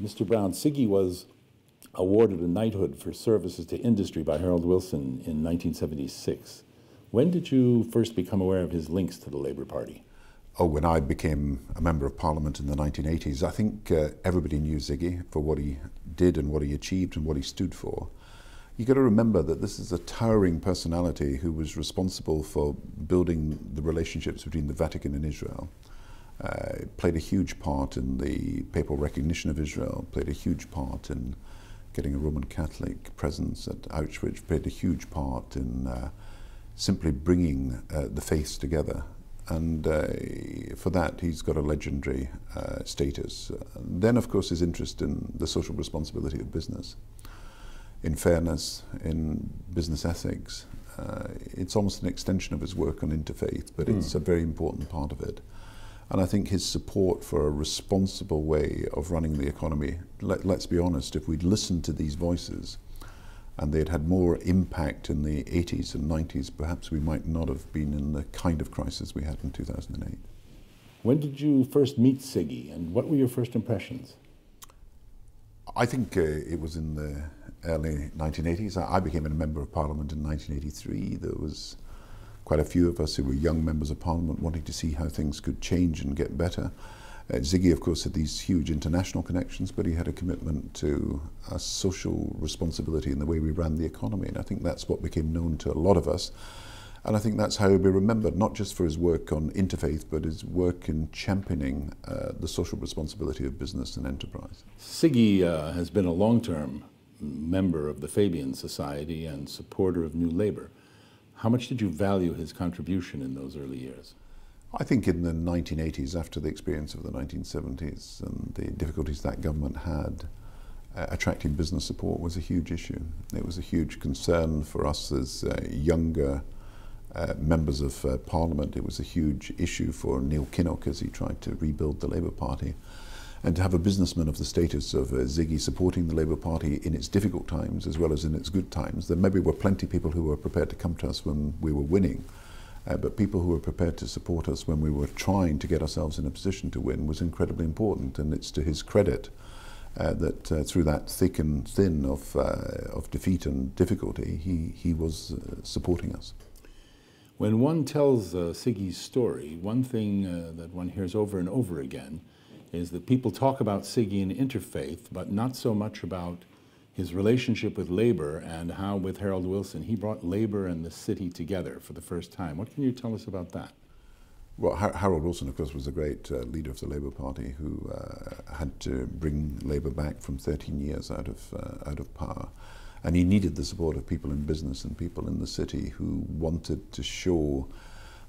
Mr. Brown, Siggy was awarded a knighthood for services to industry by Harold Wilson in 1976. When did you first become aware of his links to the Labour Party? Oh, when I became a Member of Parliament in the 1980s, I think everybody knew Siggy for what he did and what he achieved and what he stood for. You've got to remember that this is a towering personality who was responsible for building the relationships between the Vatican and Israel. Played a huge part in the papal recognition of Israel, played a huge part in getting a Roman Catholic presence at Auschwitz, played a huge part in simply bringing the faiths together. And for that, he's got a legendary status. Then, of course, his interest in the social responsibility of business, in fairness, in business ethics. It's almost an extension of his work on Interfaith, but it's a very important part of it. And I think his support for a responsible way of running the economy, let's be honest, if we'd listened to these voices and they'd had more impact in the 80s and 90s, perhaps we might not have been in the kind of crisis we had in 2008. When did you first meet Siggy, and what were your first impressions? I think it was in the early 1980s. I became a Member of Parliament in 1983. There was quite a few of us who were young Members of Parliament wanting to see how things could change and get better. Siggy, of course, had these huge international connections, but he had a commitment to a social responsibility in the way we ran the economy, and I think that's what became known to a lot of us. And I think that's how he'll be remembered, not just for his work on Interfaith, but his work in championing the social responsibility of business and enterprise. Siggy has been a long-term member of the Fabian Society and supporter of New Labour. How much did you value his contribution in those early years? I think in the 1980s, after the experience of the 1970s and the difficulties that government had, attracting business support was a huge issue. It was a huge concern for us as younger members of Parliament. It was a huge issue for Neil Kinnock as he tried to rebuild the Labour Party. And to have a businessman of the status of Siggy supporting the Labour Party in its difficult times as well as in its good times, there maybe were plenty of people who were prepared to come to us when we were winning. But people who were prepared to support us when we were trying to get ourselves in a position to win was incredibly important, and it's to his credit that through that thick and thin of defeat and difficulty, he was supporting us. When one tells Siggy's story, one thing that one hears over and over again is that people talk about Siggy in Interfaith, but not so much about his relationship with Labour and how, with Harold Wilson, he brought Labour and the city together for the first time. What can you tell us about that? Well, Harold Wilson, of course, was a great leader of the Labour Party who had to bring Labour back from 13 years out of power. And he needed the support of people in business and people in the city who wanted to show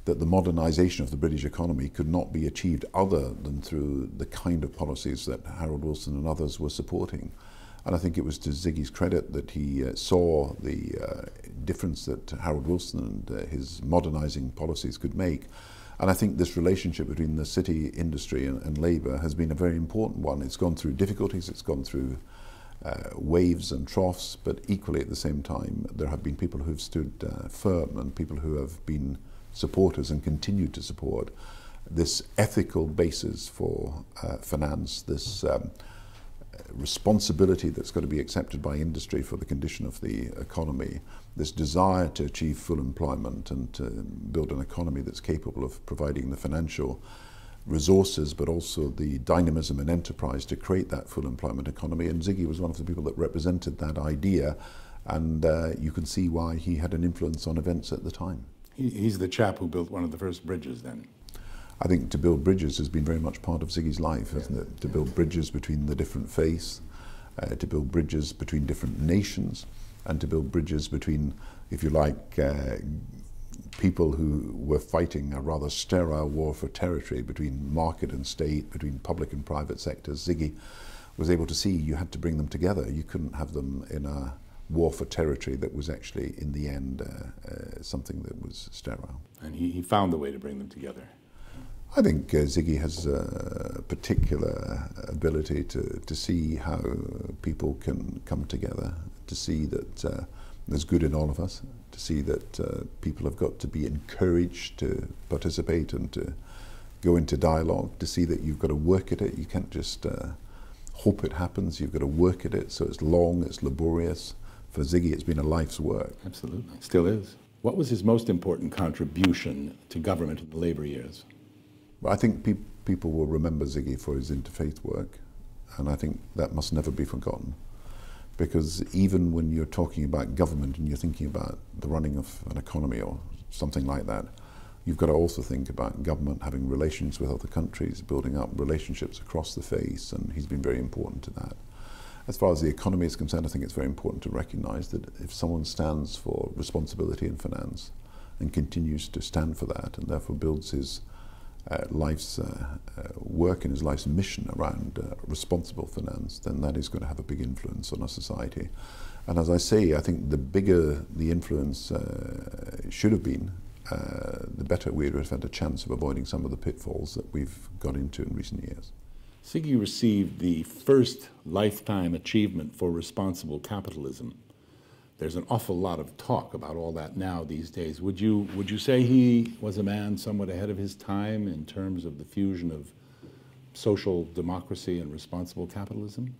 that the modernisation of the British economy could not be achieved other than through the kind of policies that Harold Wilson and others were supporting. And I think it was to Siggy's credit that he saw the difference that Harold Wilson and his modernising policies could make. And I think this relationship between the city industry and Labour has been a very important one. It's gone through difficulties, it's gone through waves and troughs, but equally at the same time there have been people who have stood firm and people who have been supporters and continued to support this ethical basis for finance, this responsibility that's got to be accepted by industry for the condition of the economy, this desire to achieve full employment and to build an economy that's capable of providing the financial resources but also the dynamism and enterprise to create that full employment economy. And Siggy was one of the people that represented that idea, and you can see why he had an influence on events at the time. He's the chap who built one of the first bridges then. I think to build bridges has been very much part of Siggy's life, hasn't it? To build bridges between the different faiths, to build bridges between different nations, and to build bridges between, if you like, people who were fighting a rather sterile war for territory between market and state, between public and private sectors. Siggy was able to see you had to bring them together. You couldn't have them in a war for territory that was actually, in the end, something that was sterile. And he found the way to bring them together. I think Siggy has a particular ability to see how people can come together, to see that there's good in all of us, to see that people have got to be encouraged to participate and to go into dialogue, to see that you've got to work at it. You can't just hope it happens, you've got to work at it, so it's long, it's laborious. For Siggy, it's been a life's work. Absolutely, still is. What was his most important contribution to government in the Labour years? Well, I think people will remember Siggy for his interfaith work, and I think that must never be forgotten. Because even when you're talking about government and you're thinking about the running of an economy or something like that, you've got to also think about government having relations with other countries, building up relationships across the face, and he's been very important to that. As far as the economy is concerned, I think it's very important to recognise that if someone stands for responsibility in finance and continues to stand for that, and therefore builds his life's work and his life's mission around responsible finance, then that is going to have a big influence on our society. And as I say, I think the bigger the influence should have been, the better we would have had a chance of avoiding some of the pitfalls that we've got into in recent years. Siggy received the first lifetime achievement for responsible capitalism. There's an awful lot of talk about all that now these days. Would you say he was a man somewhat ahead of his time in terms of the fusion of social democracy and responsible capitalism?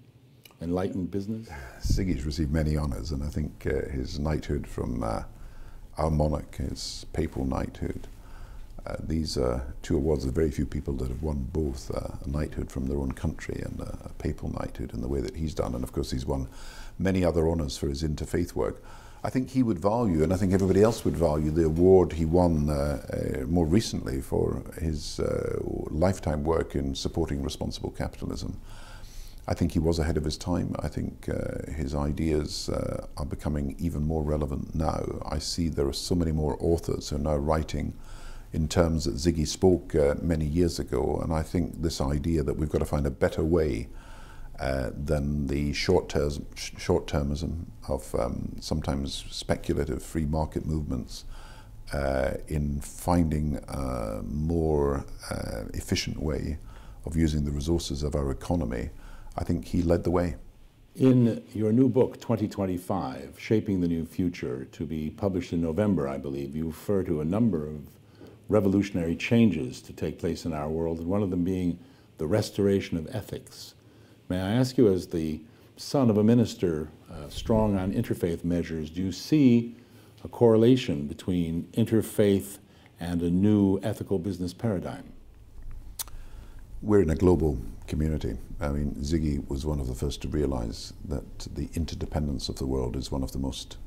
Enlightened business? Siggy's received many honours, and I think his knighthood from our monarch, his papal knighthood, these are two awards. There's very few people that have won both a knighthood from their own country and a papal knighthood in the way that he's done. And of course he's won many other honours for his interfaith work. I think he would value, and I think everybody else would value, the award he won more recently for his lifetime work in supporting responsible capitalism. I think he was ahead of his time. I think his ideas are becoming even more relevant now. I see there are so many more authors who are now writing in terms that Siggy spoke many years ago, and I think this idea that we've got to find a better way than the short-termism of sometimes speculative free market movements in finding a more efficient way of using the resources of our economy, I think he led the way. In your new book, 2025, Shaping the New Future, to be published in November, I believe, you refer to a number of revolutionary changes to take place in our world, and one of them being the restoration of ethics. May I ask you, as the son of a minister strong on interfaith measures, do you see a correlation between interfaith and a new ethical business paradigm? We're in a global community. I mean, Siggy was one of the first to realize that the interdependence of the world is one of the most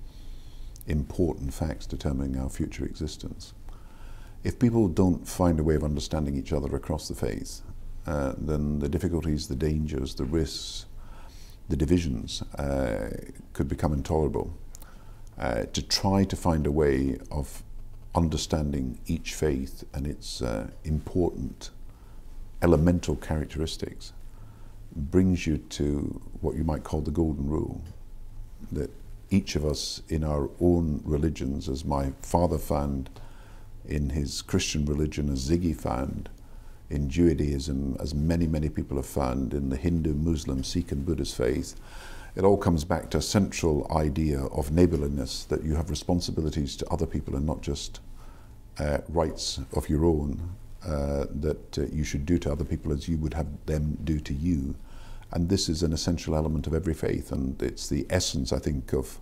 important facts determining our future existence. If people don't find a way of understanding each other across the faith, then the difficulties, the dangers, the risks, the divisions could become intolerable. To try to find a way of understanding each faith and its important elemental characteristics brings you to what you might call the golden rule, that each of us in our own religions, as my father found in his Christian religion, as Siggy found in Judaism, as many, many people have found in the Hindu, Muslim, Sikh and Buddhist faith, it all comes back to a central idea of neighbourliness, that you have responsibilities to other people and not just rights of your own, that you should do to other people as you would have them do to you. And this is an essential element of every faith, and it's the essence, I think, of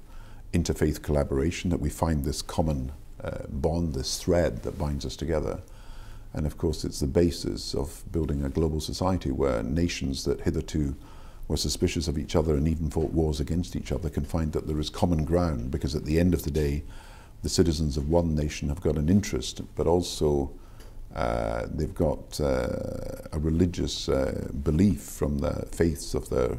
interfaith collaboration, that we find this common bond, this thread that binds us together. And of course it's the basis of building a global society where nations that hitherto were suspicious of each other and even fought wars against each other can find that there is common ground, because at the end of the day the citizens of one nation have got an interest, but also they've got a religious belief from the faiths of their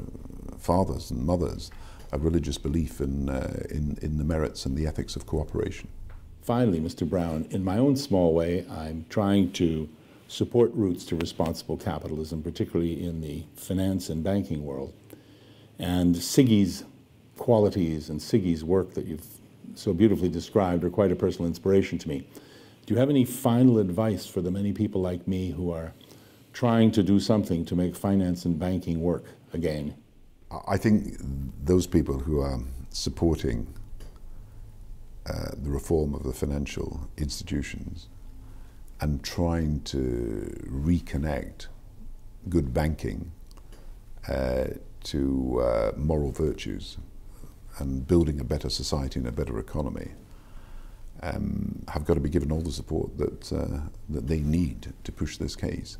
fathers and mothers, a religious belief in the merits and the ethics of cooperation. Finally, Mr. Brown, in my own small way, I'm trying to support routes to responsible capitalism, particularly in the finance and banking world. And Siggy's qualities and Siggy's work that you've so beautifully described are quite a personal inspiration to me. Do you have any final advice for the many people like me who are trying to do something to make finance and banking work again? I think those people who are supporting the reform of the financial institutions and trying to reconnect good banking to moral virtues and building a better society and a better economy have got to be given all the support that they need to push this case.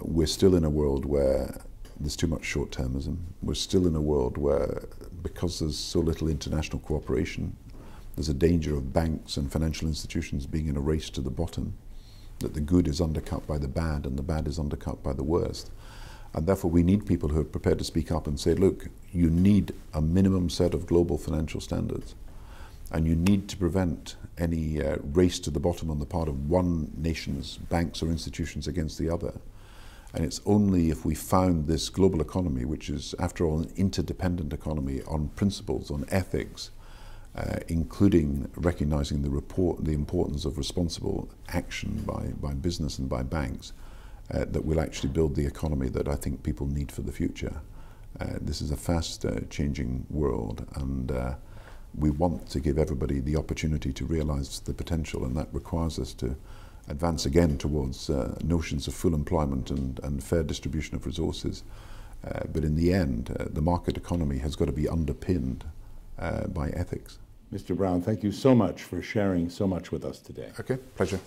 We're still in a world where there's too much short-termism. We're still in a world where, because there's so little international cooperation, there's a danger of banks and financial institutions being in a race to the bottom, that the good is undercut by the bad and the bad is undercut by the worst. And therefore we need people who are prepared to speak up and say, look, you need a minimum set of global financial standards, and you need to prevent any race to the bottom on the part of one nation's banks or institutions against the other. And it's only if we found this global economy, which is, after all, an interdependent economy on principles, on ethics, including recognizing the importance of responsible action by business and by banks, that will actually build the economy that I think people need for the future. This is a fast changing world, and we want to give everybody the opportunity to realize the potential, and that requires us to advance again towards notions of full employment and fair distribution of resources. But in the end, the market economy has got to be underpinned by ethics. Mr. Brown, thank you so much for sharing so much with us today. Okay, pleasure.